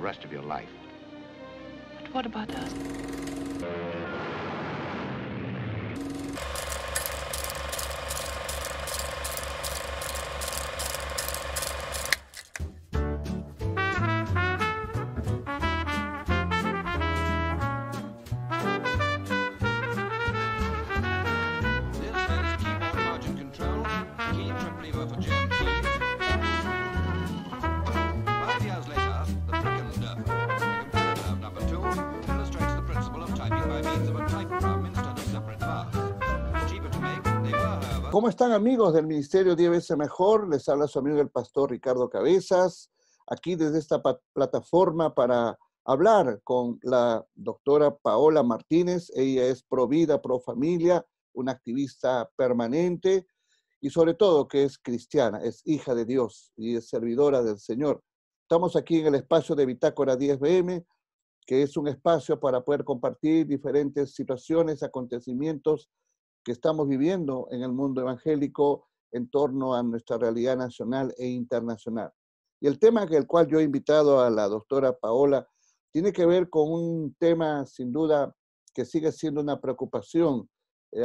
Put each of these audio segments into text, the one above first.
rest of your life. But what about us? ¿Cómo están, amigos del Ministerio 10 veces mejor? Les habla su amigo el pastor Ricardo Cabezas, aquí desde esta plataforma para hablar con la doctora Paola Martínez. Ella es pro vida, pro familia, una activista permanente y sobre todo que es cristiana, es hija de Dios y es servidora del Señor. Estamos aquí en el espacio de Bitácora 10 BM, que es un espacio para poder compartir diferentes situaciones, acontecimientos que estamos viviendo en el mundo evangélico en torno a nuestra realidad nacional e internacional. Y el tema que el cual yo he invitado a la doctora Paola tiene que ver con un tema sin duda que sigue siendo una preocupación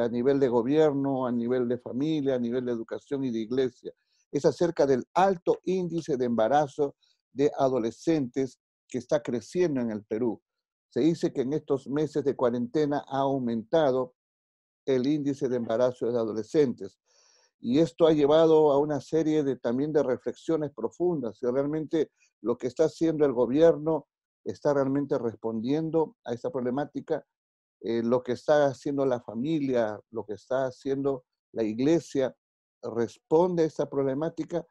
a nivel de gobierno, a nivel de familia, a nivel de educación y de iglesia. Es acerca del alto índice de embarazo de adolescentes que está creciendo en el Perú. Se dice que en estos meses de cuarentena ha aumentado el índice de embarazo de adolescentes. Y esto ha llevado a una serie también de reflexiones profundas. Si realmente lo que está haciendo el gobierno está realmente respondiendo a esta problemática, lo que está haciendo la familia, lo que está haciendo la iglesia, responde a esta problemática.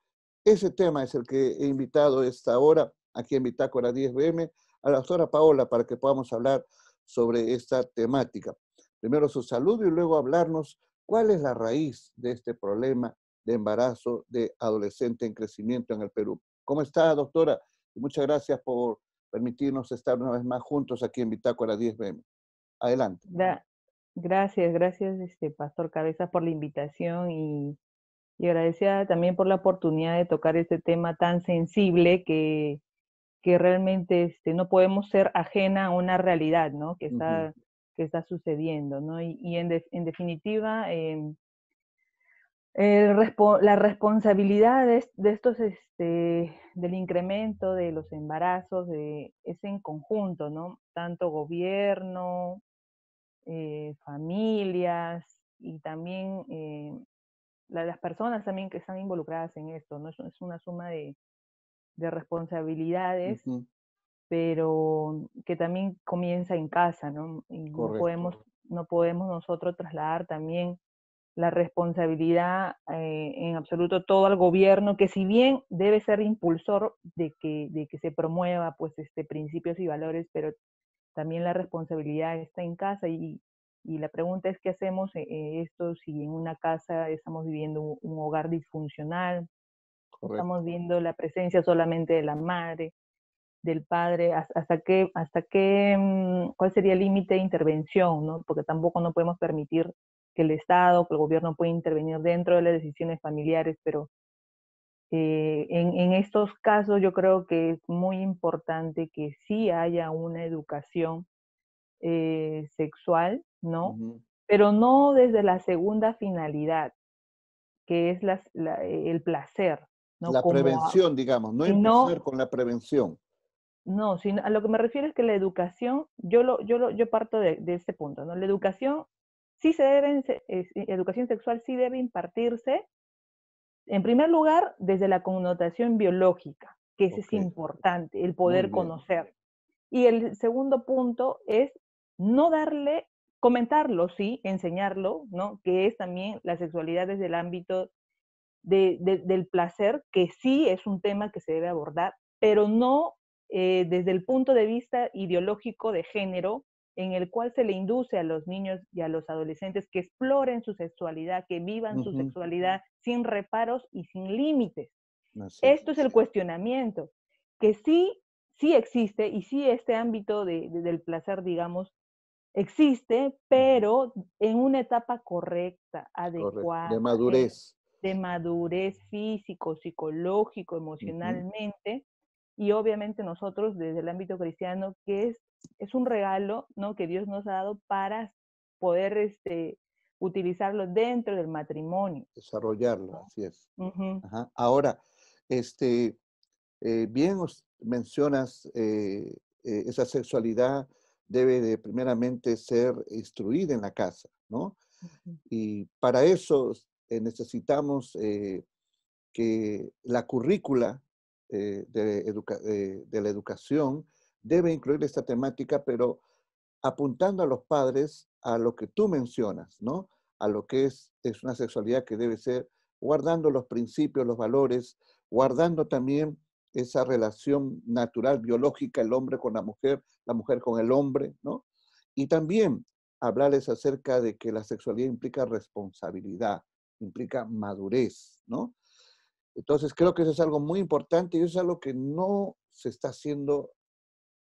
Ese tema es el que he invitado esta hora, aquí en Bitácora 10 BM, a la doctora Paola para que podamos hablar sobre esta temática. Primero su salud y luego hablarnos cuál es la raíz de este problema de embarazo de adolescente en crecimiento en el Perú. ¿Cómo está, doctora? Y muchas gracias por permitirnos estar una vez más juntos aquí en Bitácora 10 BM. Adelante. Gracias, Pastor Cabezas, por la invitación y agradecida también por la oportunidad de tocar este tema tan sensible que realmente no podemos ser ajena a una realidad, ¿no? Que está sucediendo, ¿no? Y en definitiva, la responsabilidad de estos, del incremento de los embarazos es en conjunto, ¿no? Tanto gobierno, familias y también las personas también que están involucradas en esto, ¿no? Es una suma de responsabilidades, pero que también comienza en casa, ¿no? Y no podemos nosotros trasladar también la responsabilidad en absoluto todo al gobierno, que si bien debe ser impulsor de que se promueva pues principios y valores, pero también la responsabilidad está en casa y la pregunta es qué hacemos esto si en una casa estamos viviendo un hogar disfuncional, estamos viendo la presencia solamente de la madre, del padre, cuál sería el límite de intervención, ¿no? Porque tampoco no podemos permitir que el Estado, que el gobierno pueda intervenir dentro de las decisiones familiares, pero en estos casos yo creo que es muy importante que sí haya una educación sexual, ¿no? Pero no desde la segunda finalidad, que es el placer, ¿no? La prevención, digamos, no empezar con la prevención. No, sino a lo que me refiero es que la educación, yo parto de este punto, ¿no? La educación educación sexual sí debe impartirse, en primer lugar, desde la connotación biológica, que eso es importante, el poder conocer. Y el segundo punto es no comentarlo, sí, enseñarlo, ¿no? Que es también la sexualidad desde el ámbito del placer, que sí es un tema que se debe abordar, pero no desde el punto de vista ideológico de género, en el cual se le induce a los niños y a los adolescentes que exploren su sexualidad, que vivan su sexualidad sin reparos y sin límites. Esto es el cuestionamiento, que sí existe, y sí este ámbito del placer, digamos, existe, pero en una etapa correcta, adecuada, de madurez. De madurez físico, psicológico, emocionalmente, y obviamente nosotros desde el ámbito cristiano, que es un regalo, ¿no?, que Dios nos ha dado para poder utilizarlo dentro del matrimonio. Desarrollarlo, así es. Ujú. Ajá. Ahora, bien mencionas, esa sexualidad debe de primeramente ser instruida en la casa, ¿no? Ujú. Y para eso necesitamos que la currícula de la educación debe incluir esta temática, pero apuntando a los padres a lo que tú mencionas, ¿no? A lo que es una sexualidad que debe ser guardando los principios, los valores, guardando también esa relación natural, biológica, el hombre con la mujer con el hombre, ¿no? Y también hablarles acerca de que la sexualidad implica responsabilidad, implica madurez, ¿no? Entonces creo que eso es algo muy importante y eso es algo que no se está haciendo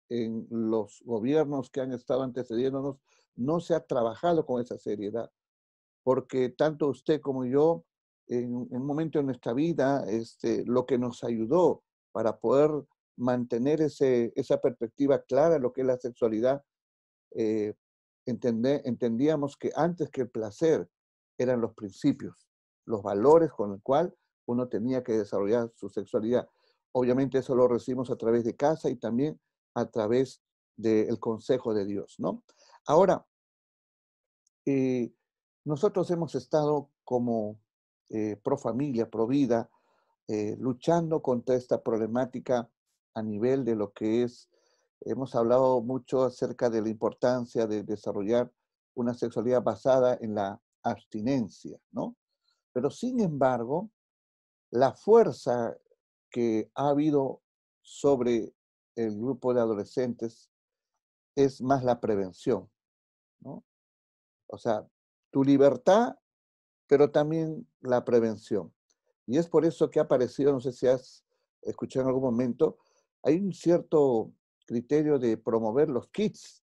en los gobiernos que han estado antecediéndonos, no se ha trabajado con esa seriedad, porque tanto usted como yo, en un momento de nuestra vida, lo que nos ayudó para poder mantener esa perspectiva clara de lo que es la sexualidad, eh, entendíamos que antes que el placer eran los principios, los valores con el cual uno tenía que desarrollar su sexualidad. Obviamente eso lo recibimos a través de casa y también a través del consejo de Dios, ¿no? Ahora, eh, nosotros hemos estado como pro familia, pro vida, luchando contra esta problemática a nivel de lo que es, hemos hablado mucho acerca de la importancia de desarrollar una sexualidad basada en la abstinencia, ¿no? Pero sin embargo, la fuerza que ha habido sobre el grupo de adolescentes es más la prevención, ¿no? O sea, tu libertad, pero también la prevención. Y es por eso que ha aparecido, no sé si has escuchado en algún momento, hay un cierto criterio de promover los kits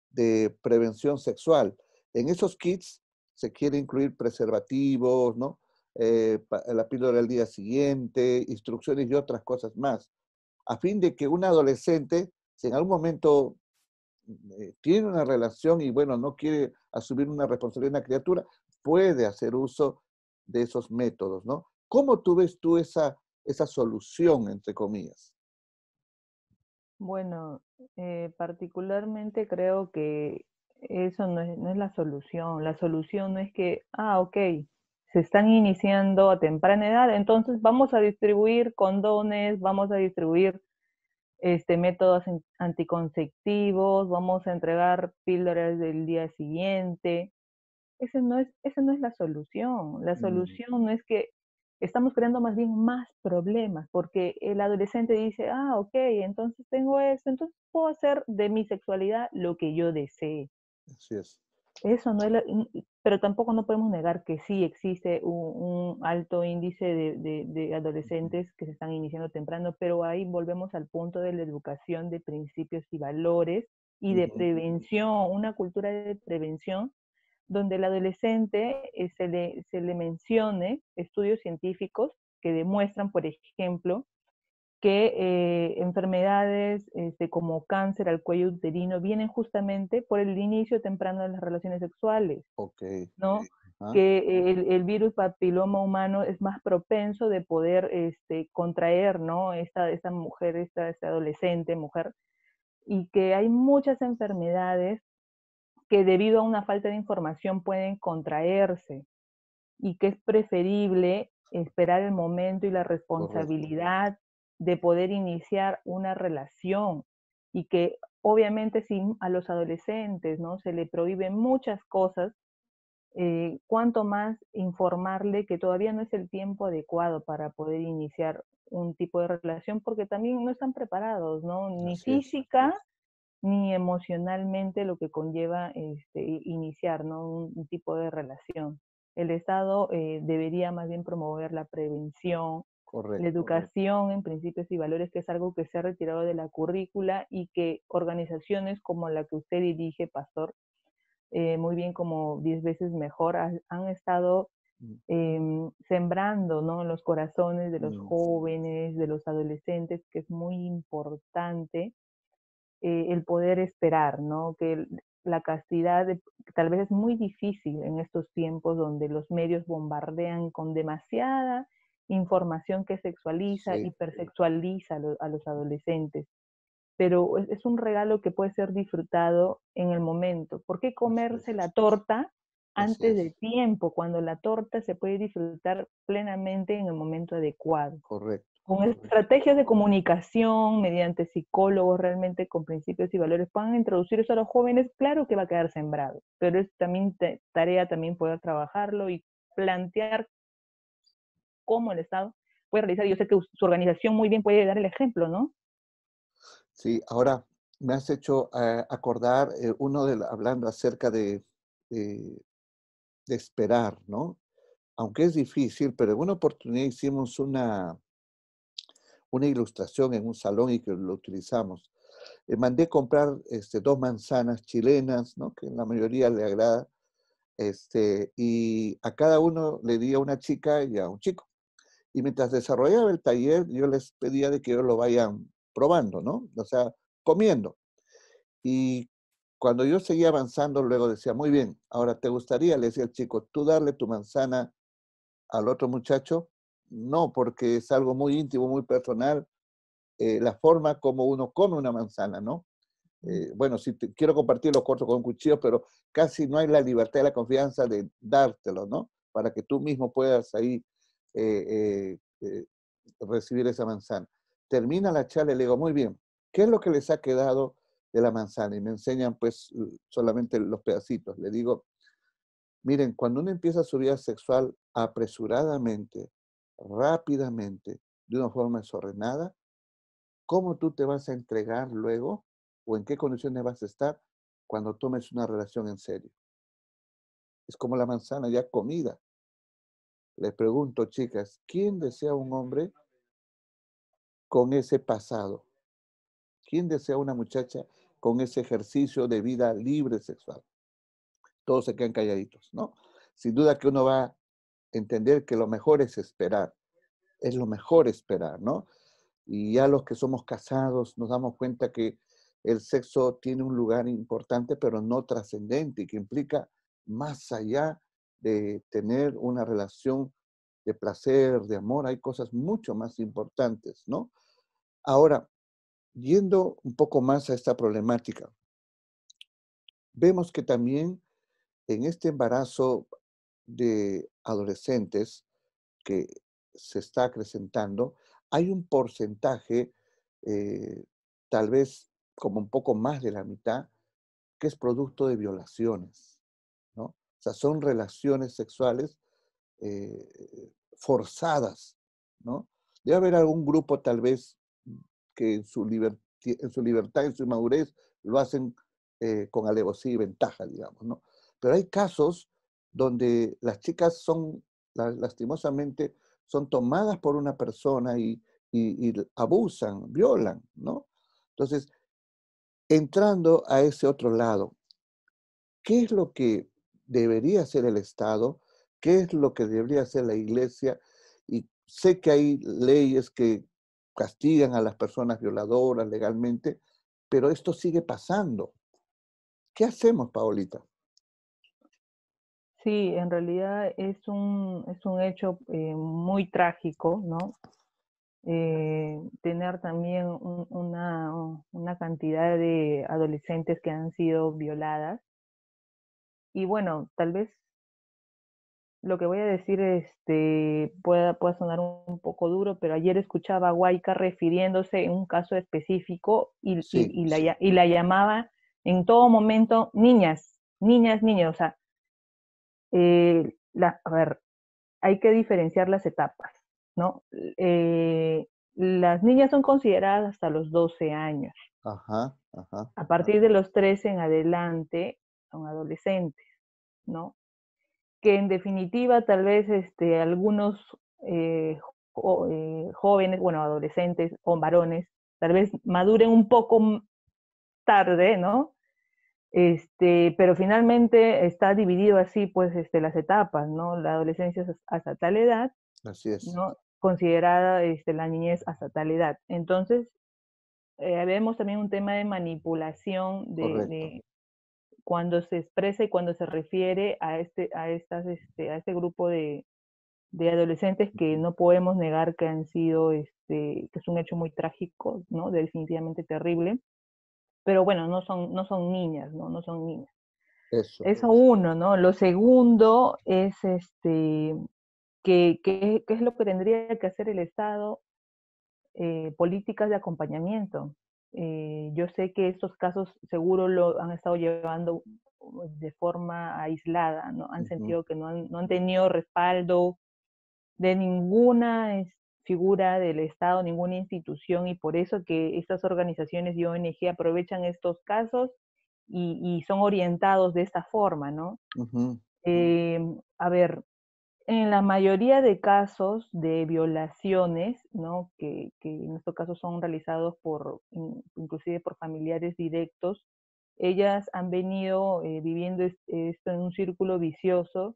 de prevención sexual. En esos kits se quiere incluir preservativos, ¿no? La píldora del día siguiente, instrucciones y otras cosas más, a fin de que un adolescente, si en algún momento tiene una relación y bueno, no quiere asumir una responsabilidad de una criatura, puede hacer uso de esos métodos, ¿no? ¿Cómo tú ves esa solución, entre comillas? Bueno, particularmente creo que eso no es la solución. La solución no es que, ok, se están iniciando a temprana edad, entonces vamos a distribuir condones, vamos a distribuir métodos anticonceptivos, vamos a entregar píldoras del día siguiente. Esa no es la solución. La Mm, solución no es que estamos creando más bien más problemas, porque el adolescente dice, ok, entonces tengo esto, entonces puedo hacer de mi sexualidad lo que yo desee. así es. Eso no es pero tampoco no podemos negar que sí existe un alto índice de Ujú, adolescentes que se están iniciando temprano, pero ahí volvemos al punto de la educación de principios y valores y de ujú, prevención, una cultura de prevención donde el adolescente se le mencione estudios científicos que demuestran, por ejemplo, que enfermedades como cáncer al cuello uterino vienen justamente por el inicio temprano de las relaciones sexuales, ok. ¿no? Ah, Que el virus papiloma humano es más propenso de poder contraer, ¿no? Esta mujer, esta adolescente mujer, y que hay muchas enfermedades que debido a una falta de información pueden contraerse y que es preferible esperar el momento y la correcto. responsabilidad de poder iniciar una relación y que obviamente si a los adolescentes, ¿no?, se le prohíben muchas cosas, cuanto más informarle que todavía no es el tiempo adecuado para poder iniciar un tipo de relación porque también no están preparados, ¿no? Ni Así es. física ni emocionalmente lo que conlleva iniciar, ¿no?, un tipo de relación. El Estado debería más bien promover la prevención, la Correcto. educación en principios y valores, que es algo que se ha retirado de la currícula y que organizaciones como la que usted dirige, Pastor, muy bien como 10 veces mejor, han estado sembrando, ¿no?, en los corazones de los Mm, jóvenes, de los adolescentes, que es muy importante el poder esperar, ¿no? Que la castidad tal vez es muy difícil en estos tiempos donde los medios bombardean con demasiada información que sexualiza, sí, hipersexualiza a los adolescentes. Pero es un regalo que puede ser disfrutado en el momento. ¿Por qué así comerse es, la torta así antes de es, tiempo, cuando la torta se puede disfrutar plenamente en el momento adecuado? correcto, Con correcto. estrategias de comunicación, mediante psicólogos realmente con principios y valores, puedan introducir eso a los jóvenes, claro que va a quedar sembrado, pero es también tarea también poder trabajarlo y plantear cómo el Estado puede realizar. Yo sé que su organización muy bien puede dar el ejemplo, ¿no? Sí, ahora me has hecho acordar hablando acerca de, de esperar, ¿no? Aunque es difícil, pero en una oportunidad hicimos una ilustración en un salón y que lo utilizamos. Mandé comprar 2 manzanas chilenas, ¿no?, que la mayoría le agrada, y a cada uno le di a una chica y a un chico. Y mientras desarrollaba el taller, yo les pedía de que ellos lo vayan probando, ¿no? O sea, comiendo. Y cuando yo seguía avanzando, luego decía, muy bien, ahora te gustaría, le decía al chico, tú darle tu manzana al otro muchacho. No, porque es algo muy íntimo, muy personal, la forma como uno come una manzana, ¿no? Bueno, si quiero compartirlo, corto con un cuchillo, pero casi no hay la libertad y la confianza de dártelo, ¿no? Para que tú mismo puedas ahí eh, recibir esa manzana. Termina la charla y le digo, muy bien, ¿qué es lo que les ha quedado de la manzana? Y me enseñan pues solamente los pedacitos. Le digo, miren, cuando uno empieza su vida sexual apresuradamente, rápidamente, de una forma desordenada, ¿cómo tú te vas a entregar luego o en qué condiciones vas a estar cuando tomes una relación en serio? Es como la manzana ya comida. Les pregunto, chicas, ¿quién desea un hombre con ese pasado? ¿Quién desea una muchacha con ese ejercicio de vida libre sexual? Todos se quedan calladitos, ¿no? Sin duda que uno va a entender que lo mejor es lo mejor esperar, ¿no? Y ya los que somos casados nos damos cuenta que el sexo tiene un lugar importante, pero no trascendente, y que implica más allá de tener una relación de placer, de amor, hay cosas mucho más importantes, ¿no? Ahora, yendo un poco más a esta problemática, vemos que también en este embarazo de adolescentes que se está acrecentando, hay un porcentaje, eh, tal vez como un poco más de la mitad, que es producto de violaciones, ¿no? O sea, son relaciones sexuales forzadas, ¿no? Debe haber algún grupo tal vez que en su libertad, en su inmadurez, lo hacen con alevosía y ventaja, digamos, ¿no? Pero hay casos donde las chicas son, lastimosamente, son tomadas por una persona y abusan, violan, ¿no? Entonces, entrando a ese otro lado, ¿qué es lo que debería hacer el Estado? ¿Qué es lo que debería hacer la Iglesia? Y sé que hay leyes que castigan a las personas violadoras legalmente, pero esto sigue pasando. ¿Qué hacemos, Paolita? Sí, en realidad es un hecho muy trágico, ¿no? Tener también una cantidad de adolescentes que han sido violadas. Y bueno, tal vez lo que voy a decir pueda sonar un poco duro, pero ayer escuchaba a Huayca refiriéndose en un caso específico Sí, y la llamaba en todo momento niñas, niñas, niñas. O sea, a ver, hay que diferenciar las etapas, ¿no? Las niñas son consideradas hasta los 12 años. ajá, ajá, A ajá. partir de los 13 en adelante son adolescentes, ¿no? Que en definitiva tal vez algunos jóvenes, bueno, adolescentes o varones, tal vez maduren un poco tarde, ¿no? Pero finalmente está dividido así, pues, las etapas, ¿no? La adolescencia es hasta tal edad, Así es, ¿no? Considerada, la niñez hasta tal edad. Entonces, vemos también un tema de manipulación correcto. de cuando se expresa y cuando se refiere a este grupo de adolescentes que Ujú. no podemos negar que han sido, que es un hecho muy trágico, ¿no? Definitivamente terrible. Pero bueno, no son niñas, ¿no? No son niñas. Eso, Eso uno, ¿no? Lo segundo es, ¿qué es lo que tendría que hacer el Estado? Políticas de acompañamiento. Yo sé que estos casos seguro lo han estado llevando de forma aislada, ¿no? Han ujú, sentido que no han tenido respaldo de ninguna figura del Estado, ninguna institución, y por eso que estas organizaciones y ONG aprovechan estos casos y son orientados de esta forma, ¿no? ujú, A ver, en la mayoría de casos de violaciones, ¿no? Que en estos casos son realizados inclusive por familiares directos, ellas han venido viviendo esto en un círculo vicioso,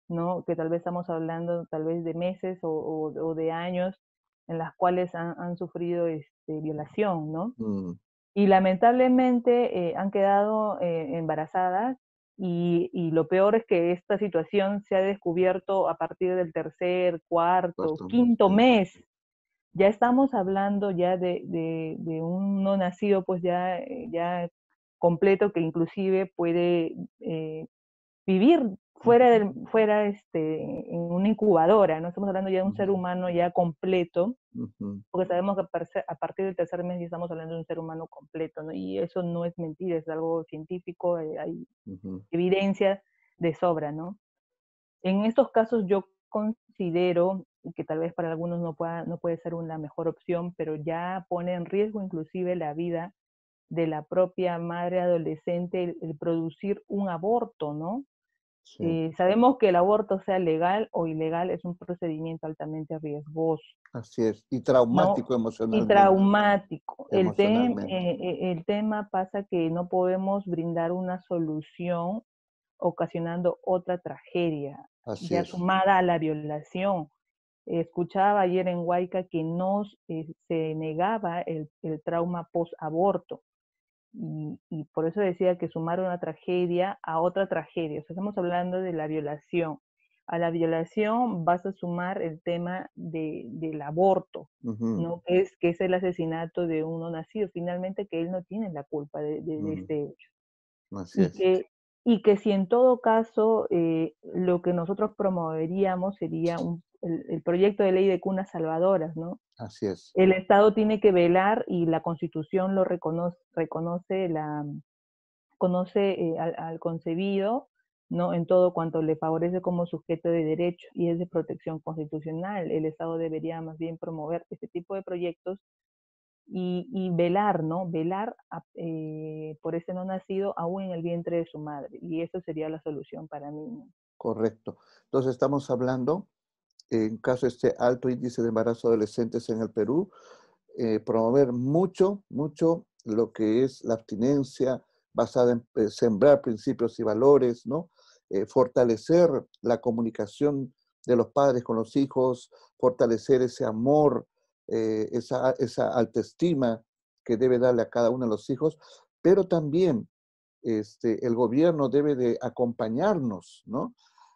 ¿no? Que tal vez estamos hablando tal vez de meses o de años en las cuales han sufrido violación, ¿no? mm, Y lamentablemente han quedado embarazadas y lo peor es que esta situación se ha descubierto a partir del tercer, cuarto, bastante, quinto sí, mes. Ya estamos hablando ya de un no nacido pues ya completo que inclusive puede vivir ujú, en una incubadora, ¿no? Estamos hablando ya de un ser ujú, humano ya completo, ujú, porque sabemos que a partir del tercer mes ya estamos hablando de un ser humano completo, ¿no? Y eso no es mentira, es algo científico, hay ujú, evidencia de sobra, ¿no? En estos casos yo considero que tal vez para algunos no puede ser una mejor opción, pero ya pone en riesgo inclusive la vida de la propia madre adolescente el producir un aborto, ¿no? sí, Sabemos que el aborto, sea legal o ilegal, es un procedimiento altamente riesgoso, así es. Y ¿no? traumático Y emocionalmente, traumático. emocionalmente. El tema pasa que no podemos brindar una solución ocasionando otra tragedia, Así ya es. sumada a la violación. Escuchaba ayer en Huayca que no se negaba el trauma post-aborto. Y por eso decía que sumar una tragedia a otra tragedia. O sea, estamos hablando de la violación. A la violación vas a sumar el tema del aborto, Ujú, ¿no? Que es el asesinato de uno nacido. Finalmente que él no tiene la culpa de mm, este hecho. así Y es. que si en todo caso lo que nosotros promoveríamos sería el proyecto de ley de cunas salvadoras, ¿no? Así es. El Estado tiene que velar y la Constitución lo conoce al concebido, ¿no? En todo cuanto le favorece como sujeto de derecho y es de protección constitucional. El Estado debería más bien promover este tipo de proyectos y velar, ¿no? Velar por ese no nacido aún en el vientre de su madre. Y eso sería la solución para mí, ¿no? Correcto. Entonces estamos hablando, en caso de este alto índice de embarazo de adolescentes en el Perú, promover mucho, mucho lo que es la abstinencia basada en sembrar principios y valores, ¿no? Fortalecer la comunicación de los padres con los hijos, fortalecer ese amor, esa autoestima que debe darle a cada uno de los hijos, pero también el gobierno debe de acompañarnos, ¿no?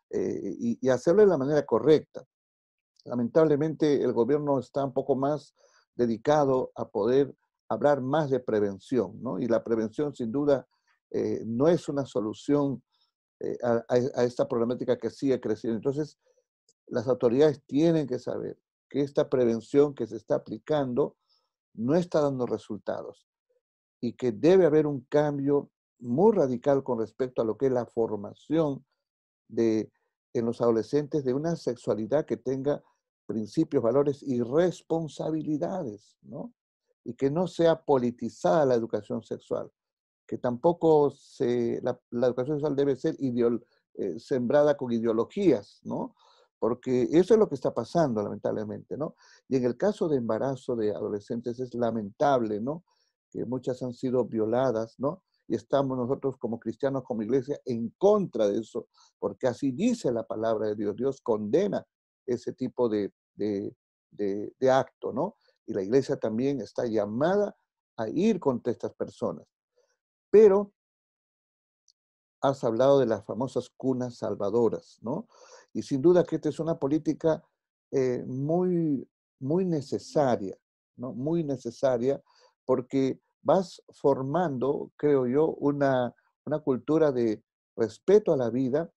Y hacerlo de la manera correcta. Lamentablemente el gobierno está un poco más dedicado a poder hablar más de prevención, ¿no? Y la prevención sin duda no es una solución a esta problemática que sigue creciendo. Entonces, las autoridades tienen que saber que esta prevención que se está aplicando no está dando resultados y que debe haber un cambio muy radical con respecto a lo que es la formación de, en los adolescentes de una sexualidad que tenga principios, valores y responsabilidades, ¿no? Y que no sea politizada la educación sexual, que tampoco la educación sexual debe ser sembrada con ideologías, ¿no? Porque eso es lo que está pasando, lamentablemente, ¿no? Y en el caso de embarazo de adolescentes es lamentable, ¿no? Que muchas han sido violadas, ¿no? y estamos nosotros como cristianos, como iglesia, en contra de eso, porque así dice la palabra de Dios. Dios condena ese tipo de acto, ¿no? Y la iglesia también está llamada a ir contra estas personas. Pero has hablado de las famosas cunas salvadoras, ¿no? Y sin duda que esta es una política muy, muy necesaria, ¿no? Muy necesaria porque vas formando, creo yo, una cultura de respeto a la vida,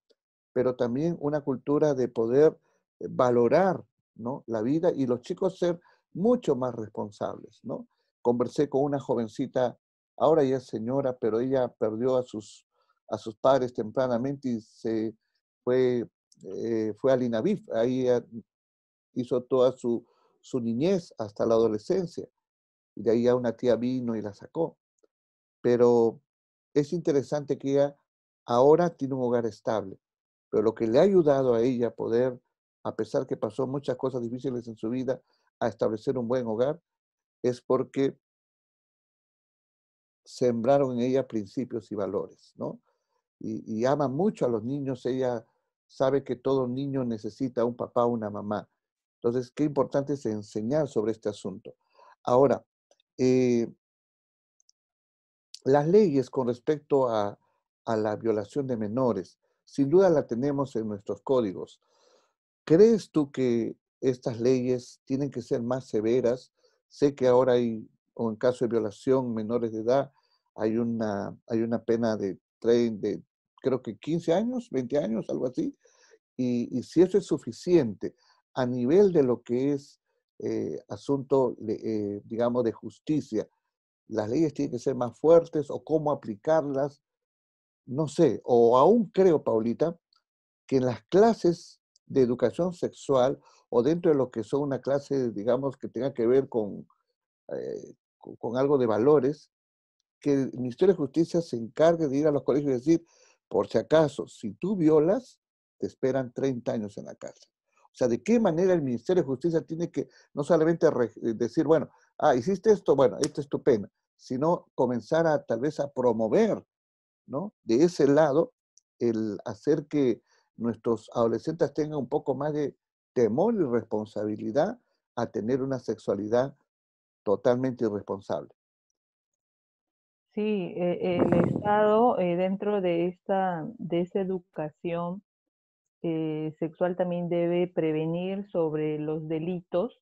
pero también una cultura de poder valorar, ¿no? La vida y los chicos ser mucho más responsables, ¿no? Conversé con una jovencita, ahora ya es señora, pero ella perdió a sus padres tempranamente y se fue, fue al INAVIF, ahí hizo toda su niñez hasta la adolescencia, y de ahí ya una tía vino y la sacó. Pero es interesante que ella ahora tiene un hogar estable, pero lo que le ha ayudado a ella a poder, a pesar que pasó muchas cosas difíciles en su vida, a establecer un buen hogar, es porque sembraron en ella principios y valores, ¿no? Y ama mucho a los niños, ella sabe que todo niño necesita un papá o una mamá. Entonces, qué importante es enseñar sobre este asunto. Ahora, eh, las leyes con respecto a la violación de menores, sin duda la tenemos en nuestros códigos. ¿Crees tú que estas leyes tienen que ser más severas? Sé que ahora hay, o en caso de violación menores de edad, hay una pena de creo que 15 años, 20 años, algo así. Y si eso es suficiente a nivel de lo que es asunto, digamos, de justicia, las leyes tienen que ser más fuertes o cómo aplicarlas, no sé. O aún creo, Paulita, que en las clases de educación sexual o dentro de lo que son una clase, digamos, que tenga que ver con algo de valores, que el Ministerio de Justicia se encargue de ir a los colegios y decir, por si acaso, si tú violas, te esperan 30 años en la cárcel. O sea, ¿de qué manera el Ministerio de Justicia tiene que no solamente decir, bueno, hiciste esto, bueno, esta es tu pena, sino comenzar a tal vez a promover, ¿no? De ese lado, el hacer que nuestros adolescentes tengan un poco más de temor y responsabilidad a tener una sexualidad totalmente irresponsable. Sí, el Estado dentro de esta educación sexual también debe prevenir sobre los delitos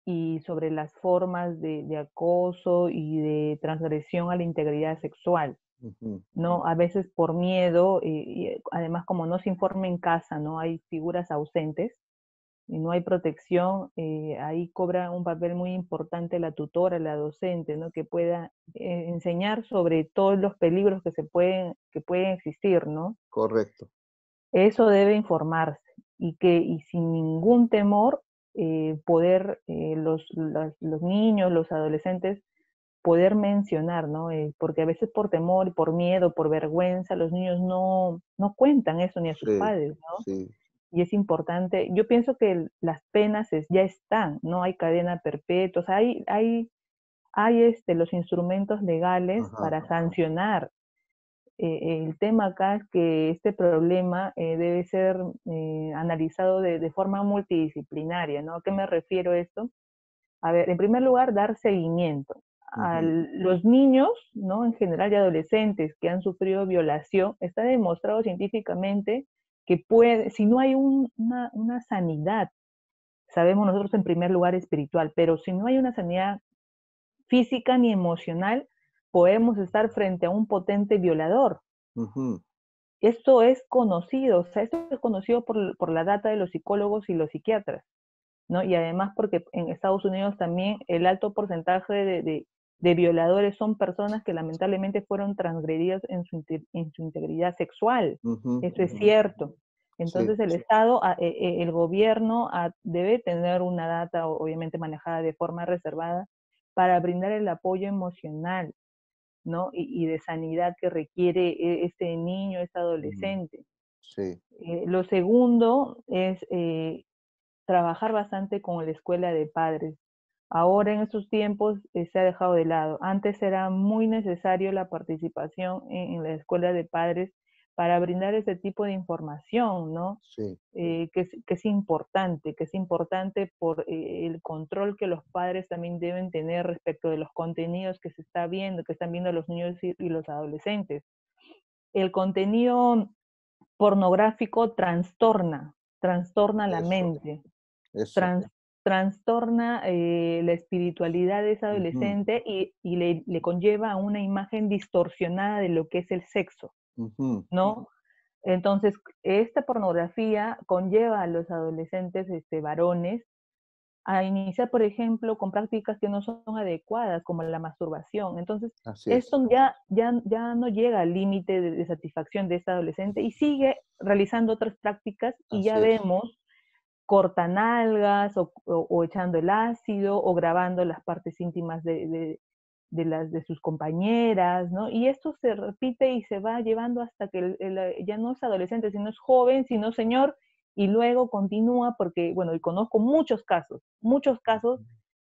y sobre las formas de acoso y de transgresión a la integridad sexual, Ujú. ¿no? A veces por miedo, y además como no se informa en casa, ¿no? Hay figuras ausentes y no hay protección, ahí cobra un papel muy importante la tutora, la docente, ¿no? Que pueda enseñar sobre todos los peligros que pueden existir, ¿no? Correcto. Eso debe informarse y sin ningún temor poder los niños, los adolescentes, poder mencionar, ¿no? Porque a veces por temor, por miedo, por vergüenza, los niños no cuentan eso ni a sus Sí, padres, ¿no? sí, Y es importante, yo pienso que las penas ya están, no hay cadena perpetua, o sea, hay los instrumentos legales ajá, para sancionar. El tema acá es que este problema debe ser analizado de forma multidisciplinaria, ¿no? ¿A qué me refiero a esto? A ver, en primer lugar, dar seguimiento a ujú, los niños, ¿no? En general y adolescentes que han sufrido violación. Está demostrado científicamente que si no hay una sanidad, sabemos nosotros en primer lugar espiritual, pero si no hay una sanidad física ni emocional, podemos estar frente a un potente violador. ujú, Esto es conocido, o sea, esto es conocido por la data de los psicólogos y los psiquiatras, ¿no? Y además porque en Estados Unidos también el alto porcentaje de violadores son personas que lamentablemente fueron transgredidas en su integridad sexual. ujú, Eso es cierto. sí, Entonces el Estado, el gobierno debe tener una data obviamente manejada de forma reservada para brindar el apoyo emocional, ¿no? Y de sanidad que requiere este niño, este mm, adolescente. sí, Lo segundo es trabajar bastante con la escuela de padres. Ahora en estos tiempos se ha dejado de lado. Antes era muy necesario la participación en la escuela de padres para brindar ese tipo de información, ¿no? Sí, Que es importante por el control que los padres también deben tener respecto de los contenidos que se está viendo, que están viendo los niños y los adolescentes. El contenido pornográfico trastorna la eso, mente, eso. trans- trastorna la espiritualidad de ese Ujú, adolescente y le conlleva a una imagen distorsionada de lo que es el sexo, ujú, ¿no? Entonces, esta pornografía conlleva a los adolescentes varones a iniciar, por ejemplo, con prácticas que no son adecuadas, como la masturbación. Entonces, así es. esto ya no llega al límite de satisfacción de este adolescente y sigue realizando otras prácticas y ya Así es. vemos cortanalgas o echando el ácido o grabando las partes íntimas de sus compañeras, ¿no? Y esto se repite y se va llevando hasta que ya no es adolescente, sino es joven, sino señor, y luego continúa porque, bueno, y conozco muchos casos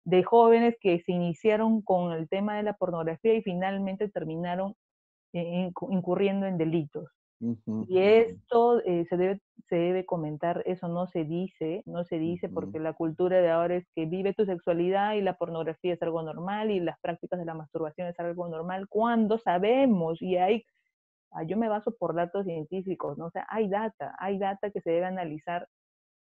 de jóvenes que se iniciaron con el tema de la pornografía y finalmente terminaron incurriendo en delitos. Ujú, Y esto se debe comentar, eso no se dice ujú, porque la cultura de ahora es que vive tu sexualidad y la pornografía es algo normal y las prácticas de la masturbación es algo normal, cuando sabemos y yo me baso por datos científicos, ¿no? O sea, hay data que se debe analizar,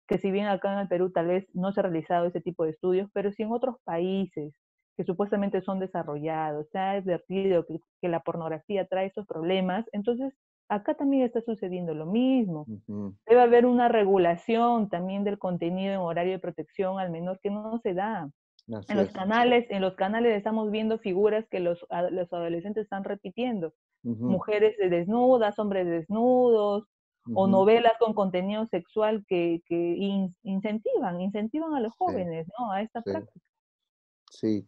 que si bien acá en el Perú tal vez no se ha realizado ese tipo de estudios, pero si en otros países que supuestamente son desarrollados, se ha advertido que la pornografía trae estos problemas, entonces acá también está sucediendo lo mismo. ujú. Debe haber una regulación también del contenido en horario de protección al menor que no se da. Así es. En los canales estamos viendo figuras que los adolescentes están repitiendo. Ujú, Mujeres desnudas, hombres desnudos, o ujú. novelas con contenido sexual que incentivan a los Sí, jóvenes, ¿no? A esta sí, práctica. sí.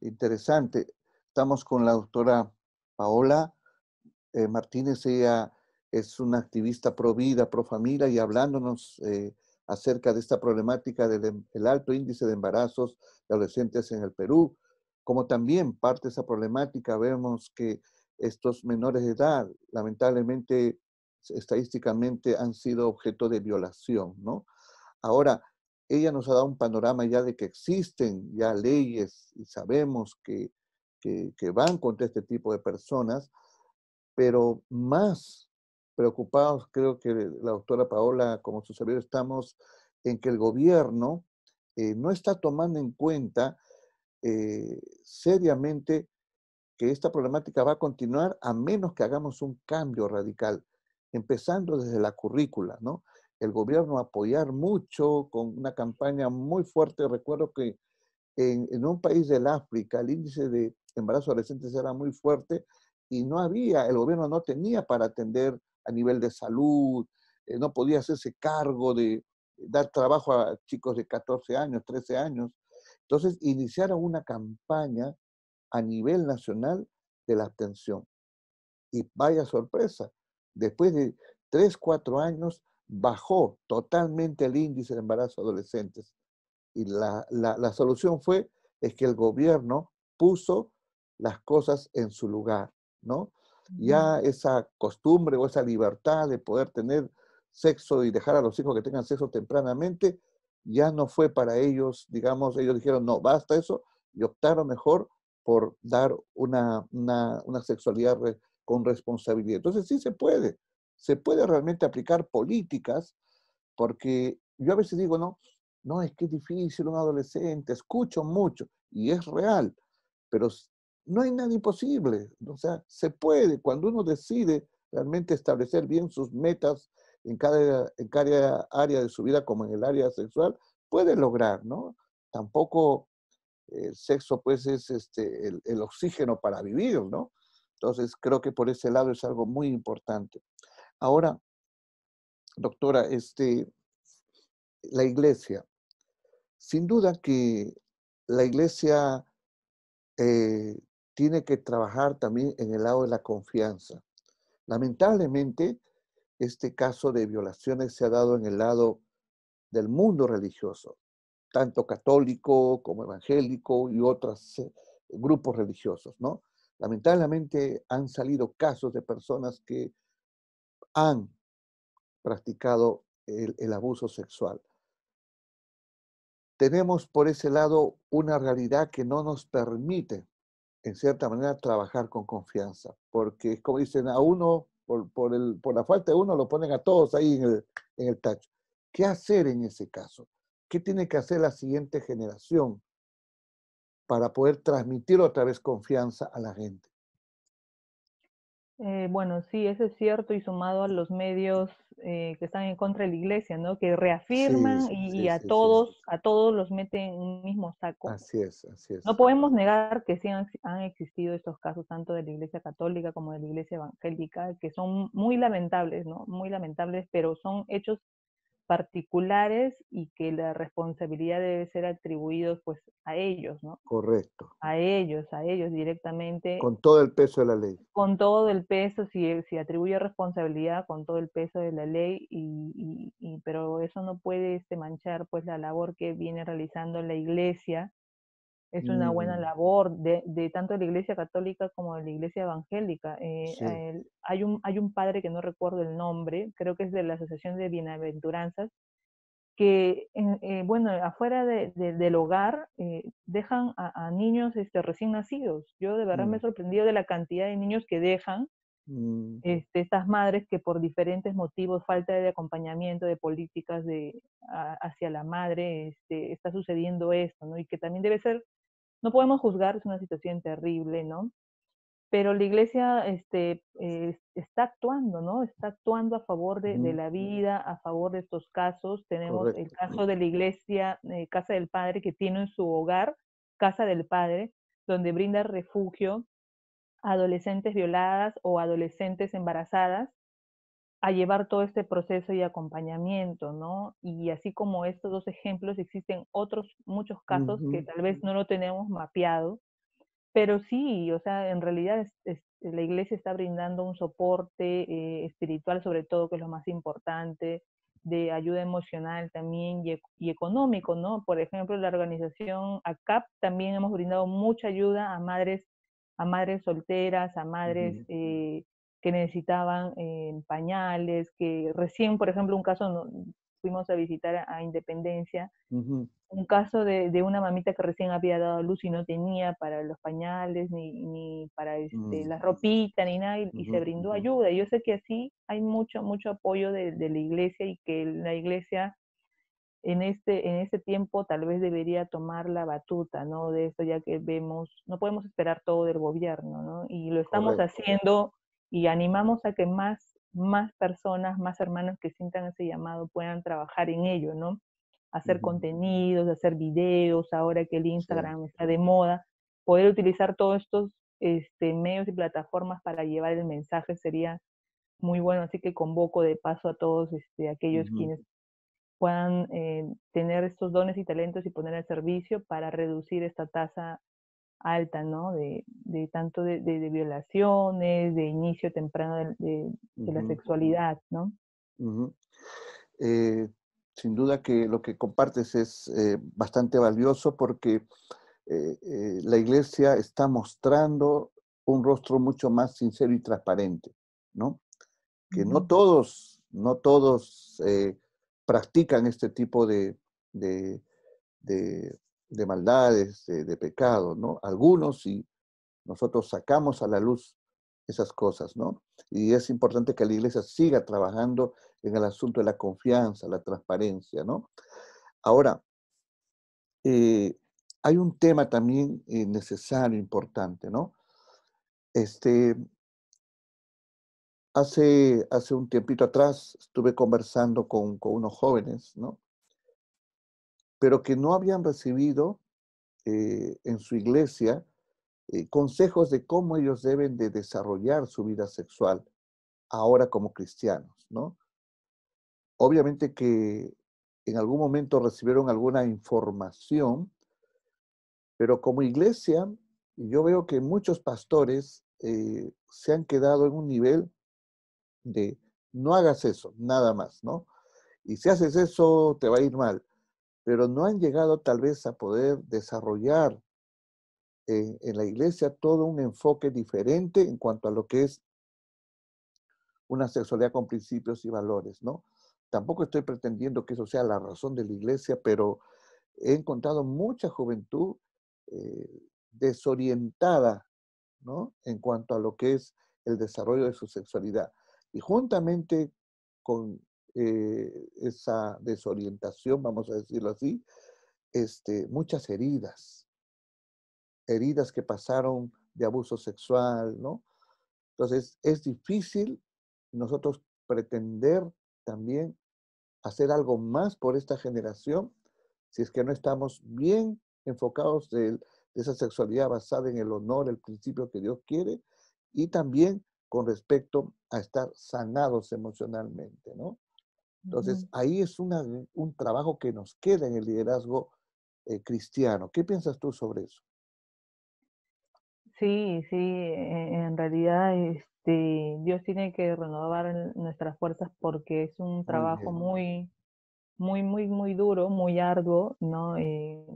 Interesante. Estamos con la doctora Paola Martínez. Ella es una activista pro vida, pro familia y hablándonos acerca de esta problemática del el alto índice de embarazos de adolescentes en el Perú. Como también parte de esa problemática vemos que estos menores de edad lamentablemente estadísticamente han sido objeto de violación, ¿no? Ahora, ella nos ha dado un panorama ya de que existen ya leyes y sabemos que van contra este tipo de personas, pero más preocupados creo que la doctora Paola como su servidor estamos en que el gobierno no está tomando en cuenta seriamente que esta problemática va a continuar a menos que hagamos un cambio radical, empezando desde la currícula, ¿no? El gobierno apoyar mucho con una campaña muy fuerte. Recuerdo que en un país del África el índice de embarazo adolescentes era muy fuerte y no había, el gobierno no tenía para atender a nivel de salud, no podía hacerse cargo de dar trabajo a chicos de 14 años, 13 años. Entonces iniciaron una campaña a nivel nacional de la abstención. Y vaya sorpresa, después de 3 4 años bajó totalmente el índice de embarazo adolescentes. Y la solución fue es que el gobierno puso las cosas en su lugar, ¿no? Ujú. Ya esa costumbre o esa libertad de poder tener sexo y dejar a los hijos que tengan sexo tempranamente, ya no fue para ellos, digamos, ellos dijeron, no, basta eso, y optaron mejor por dar una sexualidad con responsabilidad. Entonces sí se puede realmente aplicar políticas, porque yo a veces digo, no, no, es que es difícil un adolescente, escucho mucho y es real, pero no hay nada imposible. O sea, se puede, cuando uno decide realmente establecer bien sus metas en cada área de su vida, como en el área sexual, puede lograr, ¿no? Tampoco el sexo, pues, es el oxígeno para vivir, ¿no? Entonces, creo que por ese lado es algo muy importante. Ahora, doctora, la iglesia. Sin duda que la iglesia eh, tiene que trabajar también en el lado de la confianza. Lamentablemente, este caso de violaciones se ha dado en el lado del mundo religioso. tanto católico como evangélico y otros grupos religiosos, ¿no? Lamentablemente han salido casos de personas que han practicado el abuso sexual. Tenemos por ese lado una realidad que no nos permite, en cierta manera, trabajar con confianza, porque como dicen, a uno, por la falta de uno, lo ponen a todos ahí en el tacho. ¿Qué hacer en ese caso? ¿Qué tiene que hacer la siguiente generación para poder transmitir otra vez confianza a la gente? Bueno, sí, eso es cierto, y sumado a los medios que están en contra de la iglesia, ¿no? Que Sí, reafirman y sí, sí, sí. a todos los meten en un mismo saco. Así es, así No es. podemos negar que sí han existido estos casos, tanto de la iglesia católica como de la iglesia evangélica, que son muy lamentables, ¿no? Muy lamentables, pero son hechos particulares y que la responsabilidad debe ser atribuidos pues a ellos, ¿no? Correcto. A ellos directamente, Con todo el peso de la ley. con todo el peso, si atribuye responsabilidad, con todo el peso de la ley, pero eso no puede manchar pues la labor que viene realizando la iglesia. Es una buena Mm, labor de tanto de la iglesia católica como de la iglesia evangélica. sí. Hay un padre que no recuerdo el nombre, creo que es de la Asociación de Bienaventuranzas, que, bueno, afuera del hogar dejan a niños recién nacidos. Yo de verdad me Mm, he sorprendido de la cantidad de niños que dejan mm, estas madres que por diferentes motivos, falta de acompañamiento, de políticas hacia la madre, está sucediendo esto, ¿no? Y que también debe ser, no podemos juzgar, es una situación terrible, ¿no? Pero la iglesia está actuando, ¿no? Está actuando a favor de ujú, la vida, a favor de estos casos. Tenemos el correcto. caso de la iglesia, Casa del Padre, que tiene en su hogar Casa del Padre, donde brinda refugio a adolescentes violadas o adolescentes embarazadas, a llevar todo este proceso y acompañamiento, ¿no? Y así como estos dos ejemplos, existen otros muchos casos que Ujú, tal vez no lo tenemos mapeado, pero sí, o sea, en realidad la iglesia está brindando un soporte espiritual, sobre todo, que es lo más importante, de ayuda emocional también y económico, ¿no? Por ejemplo, la organización ACAP también hemos brindado mucha ayuda a madres solteras, a madres ujú, que necesitaban pañales, que recién, por ejemplo, un caso, fuimos a visitar a Independencia, ujú, un caso de una mamita que recién había dado a luz y no tenía para los pañales, ni para mm, la ropita, ni nada, y ujú, se brindó ujú. ayuda. Y yo sé que así hay mucho, mucho apoyo de la iglesia, y que la iglesia en este tiempo tal vez debería tomar la batuta, ¿no? De esto, ya que vemos, no podemos esperar todo del gobierno, ¿no? Y lo estamos Correcto. haciendo, y animamos a que más personas, más hermanos que sientan ese llamado puedan trabajar en ello, ¿no? Hacer Ujú, contenidos, hacer videos, ahora que el sí. Instagram está de moda, poder utilizar todos estos medios y plataformas para llevar el mensaje sería muy bueno. Así que convoco de paso a todos aquellos Ujú, quienes puedan tener estos dones y talentos y poner al servicio para reducir esta tasa alta, ¿no? De tanto de violaciones, de inicio temprano de la ujú, sexualidad, ¿no? ujú. Eh, Sin duda que lo que compartes es bastante valioso porque la iglesia está mostrando un rostro mucho más sincero y transparente, ¿no? Que no Ujú, todos, no todos practican este tipo de, de- de maldades, de pecados, ¿no? Algunos sí, nosotros sacamos a la luz esas cosas, ¿no? Y es importante que la iglesia siga trabajando en el asunto de la confianza, la transparencia, ¿no? Ahora, eh, hay un tema también necesario, importante, ¿no? Este, hace un tiempito atrás estuve conversando con unos jóvenes, ¿no? Pero que no habían recibido en su iglesia consejos de cómo ellos deben de desarrollar su vida sexual ahora como cristianos, ¿no? Obviamente que en algún momento recibieron alguna información, pero como iglesia, yo veo que muchos pastores se han quedado en un nivel de no hagas eso, nada más, ¿no? Y si haces eso, te va a ir mal. pero no han llegado tal vez a poder desarrollar en la iglesia todo un enfoque diferente en cuanto a lo que es una sexualidad con principios y valores, ¿no? Tampoco estoy pretendiendo que eso sea la razón de la iglesia, pero he encontrado mucha juventud desorientada, ¿no? En cuanto a lo que es el desarrollo de su sexualidad. Y juntamente con esa desorientación, vamos a decirlo así, muchas heridas que pasaron de abuso sexual, ¿no? Entonces, es difícil nosotros pretender también hacer algo más por esta generación si es que no estamos bien enfocados de esa sexualidad basada en el honor, el principio que Dios quiere, y también con respecto a estar sanados emocionalmente, ¿no? Entonces, ahí es un trabajo que nos queda en el liderazgo cristiano. ¿Qué piensas tú sobre eso? Sí, sí, en realidad Dios tiene que renovar nuestras fuerzas porque es un Muy trabajo bien. muy duro, muy arduo, ¿no?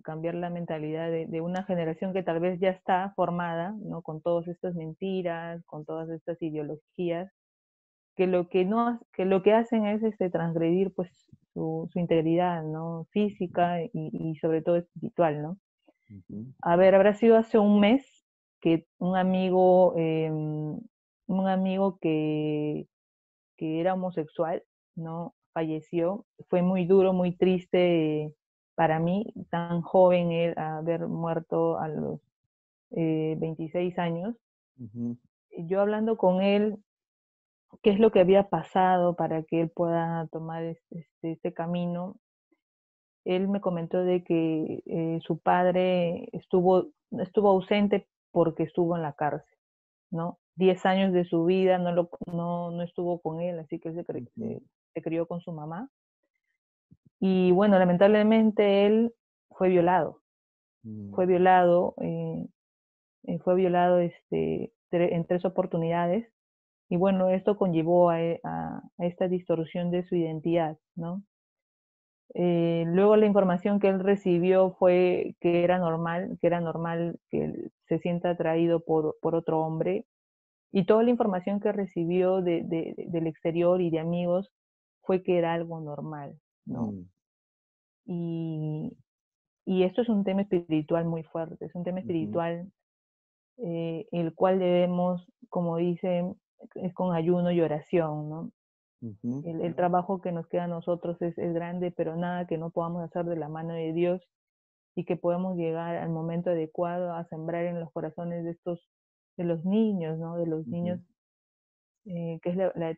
Cambiar la mentalidad de una generación que tal vez ya está formada, ¿no? Con todas estas mentiras, con todas estas ideologías, que lo que no, que lo que hacen es transgredir pues su integridad, ¿no? Física y sobre todo espiritual, ¿no? Ujú, A ver, habrá sido hace un mes que un amigo que era homosexual, ¿no? Falleció. Fue muy duro, muy triste para mí, tan joven él, haber muerto a los 26 años. ujú, Yo hablando con él, qué es lo que había pasado para que él pueda tomar este camino, él me comentó de que su padre estuvo ausente porque estuvo en la cárcel, ¿no? 10 años de su vida no estuvo con él, así que él ujú, se crió con su mamá. Y bueno, lamentablemente él fue violado, mm, fue violado, fue violado en 3 oportunidades. Y bueno, esto conllevó a esta distorsión de su identidad, ¿no? Luego la información que él recibió fue que era normal que él se sienta atraído por otro hombre. Y toda la información que recibió del exterior y de amigos fue que era algo normal, ¿no? mm, Y, y esto es un tema espiritual muy fuerte, es un tema ujú, espiritual el cual debemos, como dicen, es con ayuno y oración, ¿no? ujú, El trabajo que nos queda a nosotros es grande, pero nada que no podamos hacer de la mano de Dios y que podemos llegar al momento adecuado a sembrar en los corazones de los niños, ¿no? De los niños, ujú, que es una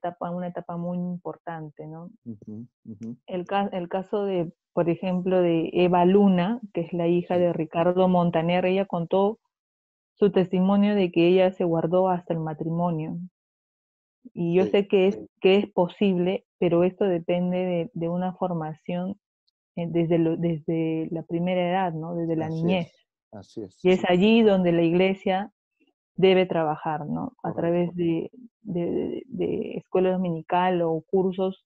etapa muy importante, ¿no? ujú, ujú. El caso de, por ejemplo, de Eva Luna, que es la hija Sí, de Ricardo Montaner, ella contó su testimonio de que ella se guardó hasta el matrimonio. Y yo sí, sé que es posible, pero esto depende de una formación desde la primera edad, ¿no? Desde la así niñez. es, así es, Y es allí donde la iglesia debe trabajar, ¿no? A través correcto. de escuela dominical o cursos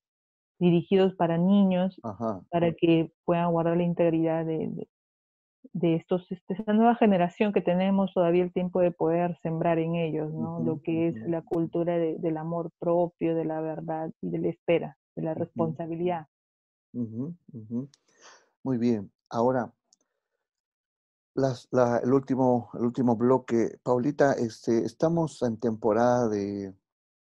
dirigidos para niños, Ajá, para que puedan guardar la integridad de esta nueva generación que tenemos todavía el tiempo de poder sembrar en ellos, ¿no? Lo ujú, que es ujú, la cultura del amor propio, de la verdad y de la espera, de la ujú, responsabilidad. ujú, ujú. Muy bien. Ahora, el último bloque. Paulita, estamos en temporada de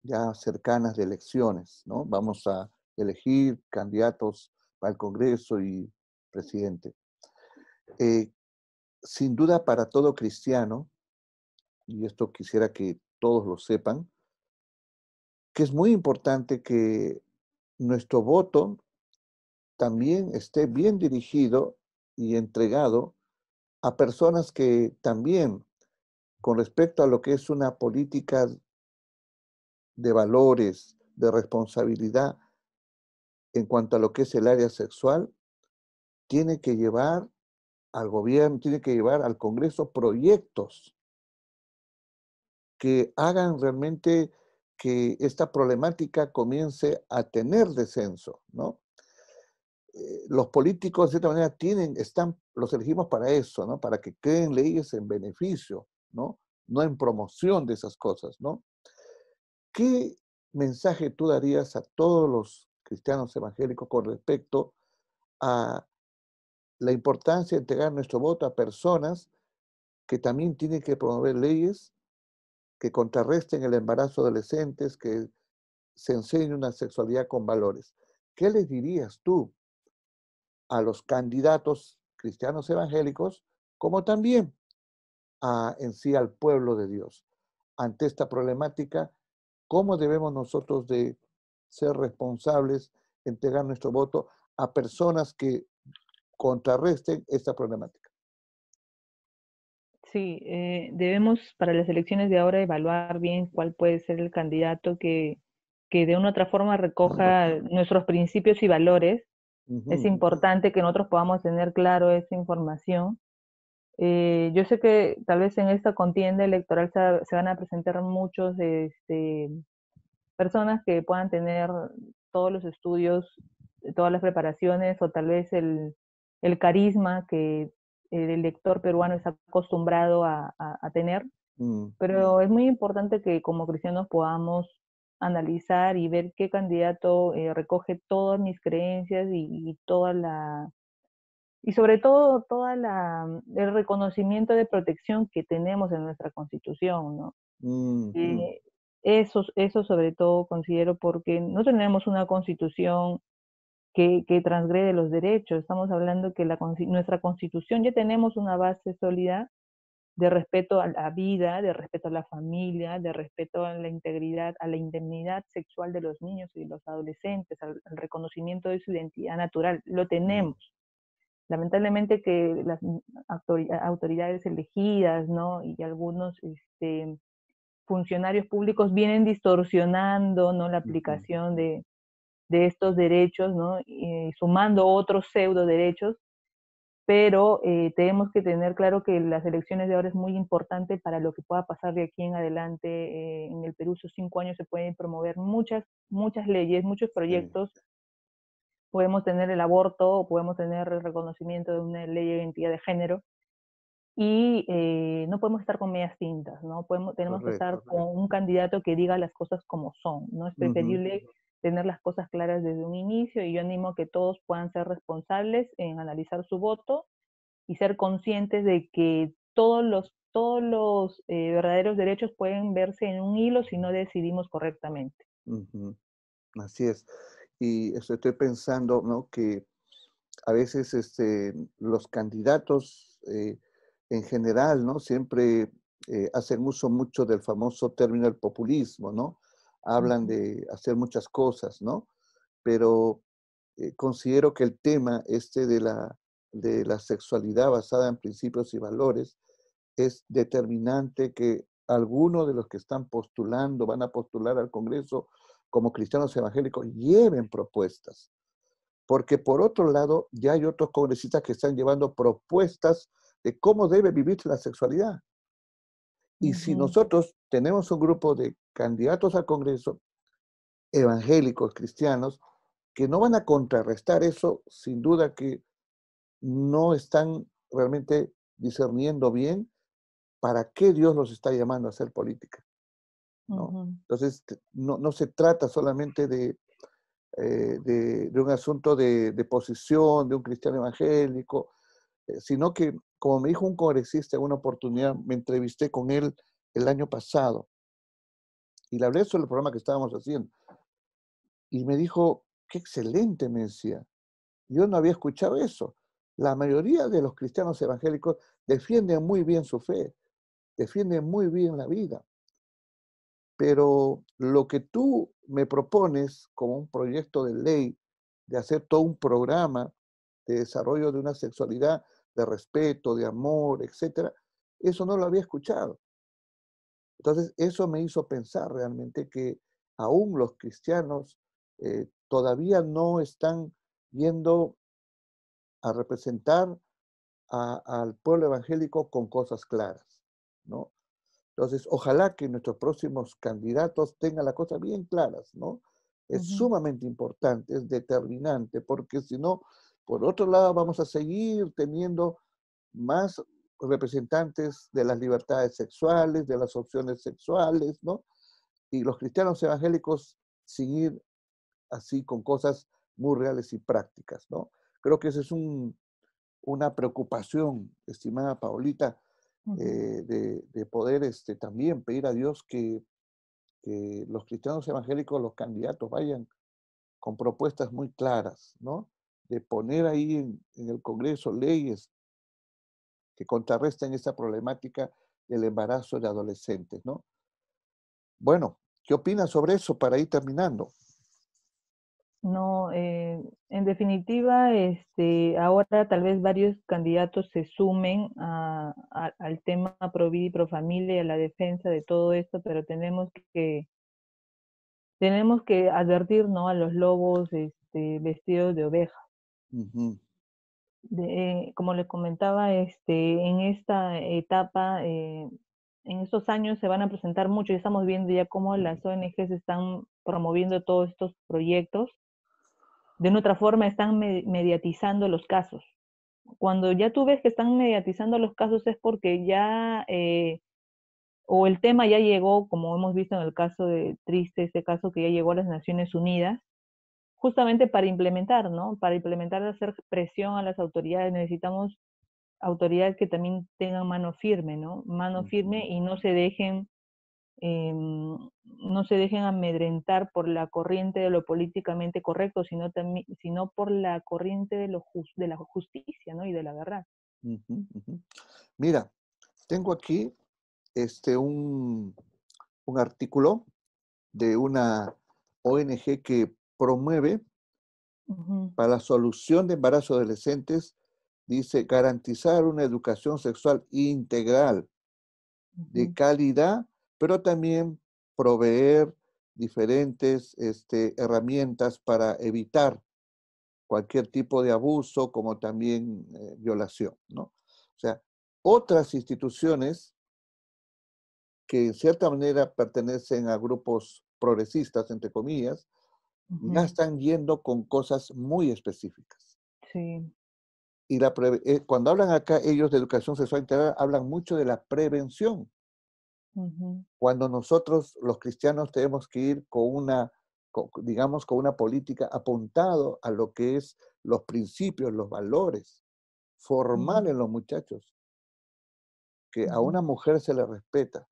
ya cercanas de elecciones, ¿no? Vamos a elegir candidatos para el Congreso y presidente. Eh, Sin duda para todo cristiano, y esto quisiera que todos lo sepan, que es muy importante que nuestro voto también esté bien dirigido y entregado a personas que también, con respecto a lo que es una política de valores, de responsabilidad en cuanto a lo que es el área sexual, tiene que llevar al gobierno, tiene que llevar al Congreso proyectos que hagan realmente que esta problemática comience a tener descenso, ¿no? los políticos de cierta manera los elegimos para eso, ¿no? Para que creen leyes en beneficio, ¿no? No en promoción de esas cosas, ¿no? ¿Qué mensaje tú darías a todos los cristianos evangélicos con respecto a la importancia de entregar nuestro voto a personas que también tienen que promover leyes que contrarresten el embarazo de adolescentes, que se enseñe una sexualidad con valores? ¿Qué les dirías tú a los candidatos cristianos evangélicos, como también en sí al pueblo de Dios ante esta problemática? ¿Cómo debemos nosotros de ser responsables, entregar nuestro voto a personas que contrarresten esta problemática? Sí, debemos para las elecciones de ahora evaluar bien cuál puede ser el candidato que de una u otra forma recoja nuestros principios y valores. Es importante que nosotros podamos tener claro esa información. Yo sé que tal vez en esta contienda electoral se van a presentar muchos personas que puedan tener todos los estudios, todas las preparaciones o tal vez el carisma que el elector peruano está acostumbrado a tener, Mm, pero es muy importante que como cristianos podamos analizar y ver qué candidato recoge todas mis creencias y toda la y sobre todo el reconocimiento de protección que tenemos en nuestra Constitución, ¿no? mm, Eh, eso sobre todo considero porque no tenemos una Constitución que transgrede los derechos. Estamos hablando que nuestra Constitución ya tenemos una base sólida de respeto a la vida, de respeto a la familia, de respeto a la integridad, a la indemnidad sexual de los niños y los adolescentes, al reconocimiento de su identidad natural. Lo mm, tenemos. Lamentablemente que las autoridades elegidas, ¿no? Y algunos funcionarios públicos vienen distorsionando, ¿no? La ujú, aplicación de estos derechos, ¿no? Sumando otros pseudo derechos, pero tenemos que tener claro que las elecciones de ahora es muy importante para lo que pueda pasar de aquí en adelante. En el Perú, esos 5 años se pueden promover muchas leyes, muchos sí, proyectos. Podemos tener el aborto, podemos tener el reconocimiento de una ley de identidad de género, y no podemos estar con medias tintas, ¿no? Tenemos que correcto. estar con un candidato que diga las cosas como son, ¿no? Es Ujú, preferible tener las cosas claras desde un inicio, y yo animo a que todos puedan ser responsables en analizar su voto y ser conscientes de que todos los verdaderos derechos pueden verse en un hilo si no decidimos correctamente. ujú, así es. Y estoy pensando, ¿no? Que a veces los candidatos en general, ¿no? Siempre hacen uso mucho del famoso término del populismo, ¿no? Hablan Ujú, de hacer muchas cosas, ¿no? Pero considero que el tema de la sexualidad basada en principios y valores es determinante, que algunos de los que están postulando, van a postular al Congreso como cristianos evangélicos, lleven propuestas. Porque por otro lado, ya hay otros congresistas que están llevando propuestas de cómo debe vivirse la sexualidad. Y si ujú, nosotros tenemos un grupo de candidatos al Congreso, evangélicos, cristianos, que no van a contrarrestar eso, sin duda que no están realmente discerniendo bien para qué Dios los está llamando a hacer política, ¿no? ujú, Entonces, no se trata solamente de un asunto de posición, de un cristiano evangélico, sino que, como me dijo un congresista en una oportunidad, me entrevisté con él el año pasado y le hablé sobre el programa que estábamos haciendo. Y me dijo, qué excelente, me decía. Yo no había escuchado eso. La mayoría de los cristianos evangélicos defienden muy bien su fe, defienden muy bien la vida. Pero lo que tú me propones como un proyecto de ley, de hacer todo un programa de desarrollo de una sexualidad de respeto, de amor, etcétera, eso no lo había escuchado. Entonces, eso me hizo pensar realmente que aún los cristianos todavía no están yendo a representar al pueblo evangélico con cosas claras, ¿no? Entonces, ojalá que nuestros próximos candidatos tengan las cosas bien claras, ¿no? Es ujú. sumamente importante, es determinante, porque si no, Por otro lado, vamos a seguir teniendo más representantes de las libertades sexuales, de las opciones sexuales, ¿no? Y los cristianos evangélicos seguir así con cosas muy reales y prácticas, ¿no? Creo que esa es una preocupación, estimada Paulita, de poder también pedir a Dios que los cristianos evangélicos, los candidatos, vayan con propuestas muy claras, ¿no? De poner ahí en el Congreso leyes que contrarresten esta problemática del embarazo de adolescentes, ¿no? Bueno, ¿qué opinas sobre eso para ir terminando? No, en definitiva, ahora tal vez varios candidatos se sumen al tema pro vida y pro familia y a la defensa de todo esto, pero tenemos que advertir, ¿no?, a los lobos vestidos de oveja. Ujú, Como les comentaba, en esta etapa, en estos años se van a presentar mucho y estamos viendo ya cómo las ONGs están promoviendo todos estos proyectos. De una otra forma están mediatizando los casos. Cuando ya tú ves que están mediatizando los casos es porque ya, o el tema ya llegó, como hemos visto en el caso de Triste, ese caso que ya llegó a las Naciones Unidas, justamente para implementar, ¿no? Para implementar, hacer presión a las autoridades. Necesitamos autoridades que también tengan mano firme, ¿no? Mano ujú, firme y no se dejen amedrentar por la corriente de lo políticamente correcto, sino por la corriente de la justicia, ¿no? Y de la verdad. ujú, ujú. Mira, tengo aquí un artículo de una ONG que promueve Ujú, para la solución de embarazos adolescentes, dice garantizar una educación sexual integral de ujú, calidad, pero también proveer diferentes herramientas para evitar cualquier tipo de abuso, como también violación, ¿no? O sea, otras instituciones que en cierta manera pertenecen a grupos progresistas, entre comillas, ya ujú. están yendo con cosas muy específicas. Sí. Y cuando hablan acá ellos de educación sexual integral, hablan mucho de la prevención. Ujú, Cuando nosotros, los cristianos, tenemos que ir con digamos, con una política apuntado a lo que es los principios, los valores, formar ujú, en los muchachos, que a ujú. una mujer se le respeta,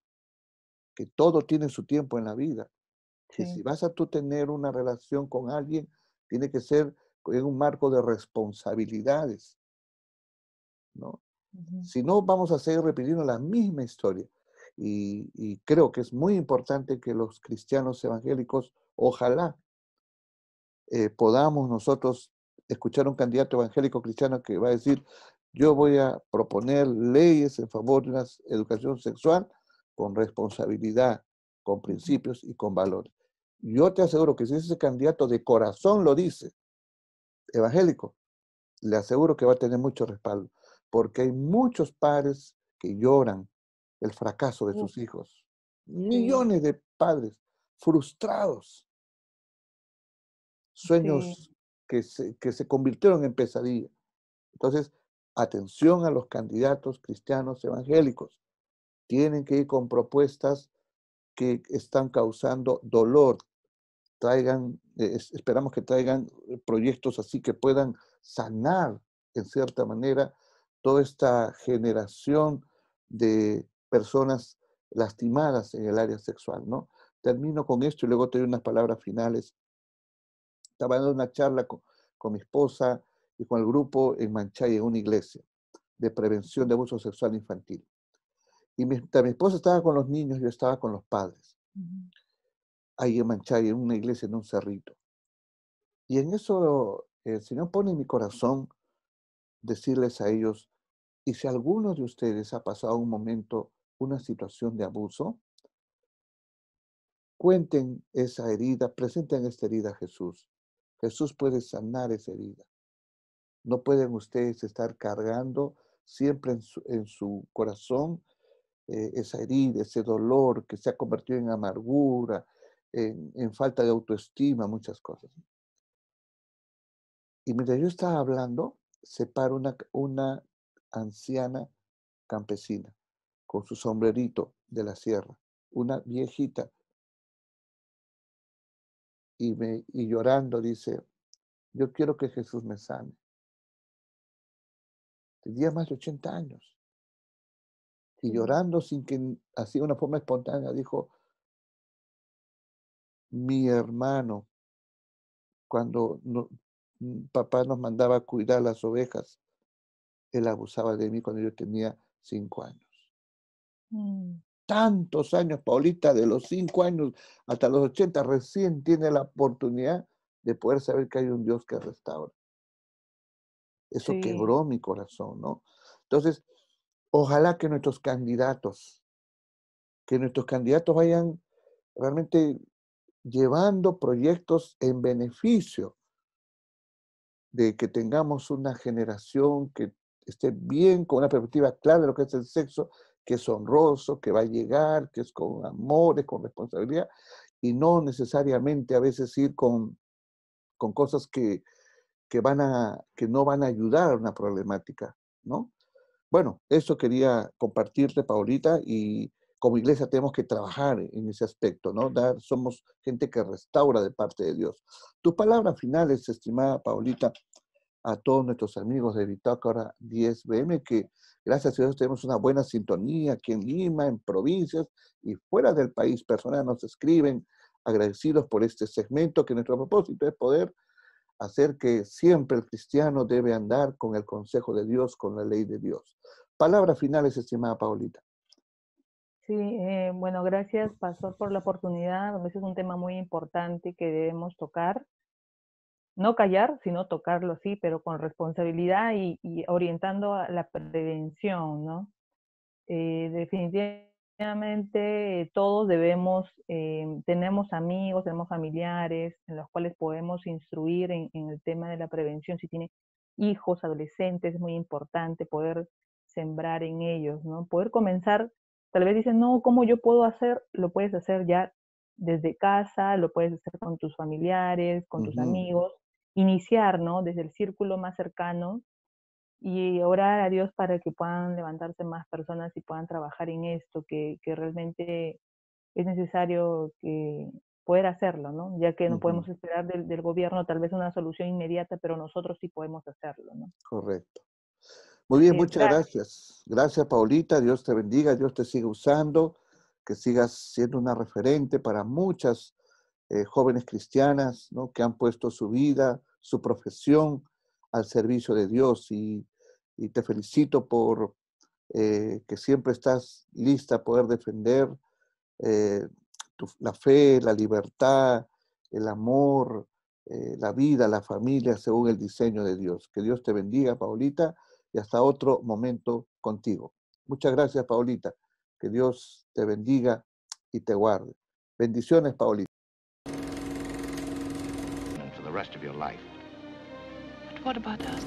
que todo tiene su tiempo en la vida, que si Sí. vas a tú tener una relación con alguien, tiene que ser en un marco de responsabilidades, ¿no? Ujú, Si no, vamos a seguir repitiendo la misma historia. Y creo que es muy importante que los cristianos evangélicos, ojalá podamos nosotros escuchar a un candidato evangélico cristiano que va a decir, yo voy a proponer leyes en favor de una educación sexual con responsabilidad, con ujú. principios y con valores. Yo te aseguro que si ese candidato de corazón lo dice, evangélico, le aseguro que va a tener mucho respaldo, porque hay muchos padres que lloran el fracaso de Uf, sus hijos. sí, Millones de padres frustrados, sí. sueños que se convirtieron en pesadilla. Entonces, atención a los candidatos cristianos evangélicos. Tienen que ir con propuestas que están causando dolor. Esperamos que traigan proyectos así que puedan sanar, en cierta manera, toda esta generación de personas lastimadas en el área sexual, ¿no? Termino con esto y luego te doy unas palabras finales. Estaba dando una charla con mi esposa y con el grupo en Manchay, en una iglesia de prevención de abuso sexual infantil. Y mientras mi esposa estaba con los niños, yo estaba con los padres, Ujú, ahí en Manchay, en una iglesia, en un cerrito. Y en eso el Señor pone en mi corazón decirles a ellos, y si alguno de ustedes ha pasado un momento, una situación de abuso, cuenten esa herida, presenten esta herida a Jesús. Jesús puede sanar esa herida. No pueden ustedes estar cargando siempre en su corazón esa herida, ese dolor que se ha convertido en amargura, en falta de autoestima, muchas cosas. Y mientras yo estaba hablando, se para una anciana campesina con su sombrerito de la sierra, una viejita, y llorando dice, yo quiero que Jesús me sane. Tenía más de 80 años. Y llorando sin que, así de una forma espontánea, dijo, mi hermano, cuando papá nos mandaba a cuidar las ovejas, él abusaba de mí cuando yo tenía 5 años. Tantos años, Paulita, de los 5 años hasta los 80, recién tiene la oportunidad de poder saber que hay un Dios que restaura. Eso quebró mi corazón, ¿no? Entonces, ojalá que nuestros candidatos vayan realmente llevando proyectos en beneficio de que tengamos una generación que esté bien, con una perspectiva clara de lo que es el sexo, que es honroso, que va a llegar, que es con amor, con responsabilidad, y no necesariamente a veces ir con cosas que no van a ayudar a una problemática, ¿no? Bueno, eso quería compartirte, Paulita, y como iglesia tenemos que trabajar en ese aspecto, ¿no? Somos gente que restaura de parte de Dios. Tus palabras finales, estimada Paulita, a todos nuestros amigos de Bitácora 10BM, que gracias a Dios tenemos una buena sintonía aquí en Lima, en provincias y fuera del país. Personas nos escriben agradecidos por este segmento, que nuestro propósito es poder hacer que siempre el cristiano debe andar con el consejo de Dios, con la ley de Dios. Palabras finales, estimada Paulita. Sí, bueno, gracias, Pastor, por la oportunidad. Ese es un tema muy importante que debemos tocar. No callar, sino tocarlo, sí, pero con responsabilidad y orientando a la prevención, ¿no? Definitivamente todos debemos, tenemos amigos, tenemos familiares en los cuales podemos instruir en el tema de la prevención. Si tiene hijos, adolescentes, es muy importante poder sembrar en ellos, ¿no? Poder comenzar, tal vez dicen, no, ¿cómo yo puedo hacer? Lo puedes hacer ya desde casa, lo puedes hacer con tus familiares, con tus amigos, iniciar, ¿no? Desde el círculo más cercano, y orar a Dios para que puedan levantarse más personas y puedan trabajar en esto, que realmente es necesario poder hacerlo, ¿no? Ya que no podemos esperar del gobierno tal vez una solución inmediata, pero nosotros sí podemos hacerlo, ¿no? Correcto. Muy bien, Sí, muchas gracias. Gracias, Paulita. Dios te bendiga, Dios te siga usando, que sigas siendo una referente para muchas jóvenes cristianas, ¿no? Que han puesto su vida, su profesión al servicio de Dios. Y te felicito por que siempre estás lista a poder defender la fe, la libertad, el amor, la vida, la familia, según el diseño de Dios. Que Dios te bendiga, Paulita, y hasta otro momento contigo. Muchas gracias, Paulita. Que Dios te bendiga y te guarde. Bendiciones, Paulita. For the rest of your life. But what about us?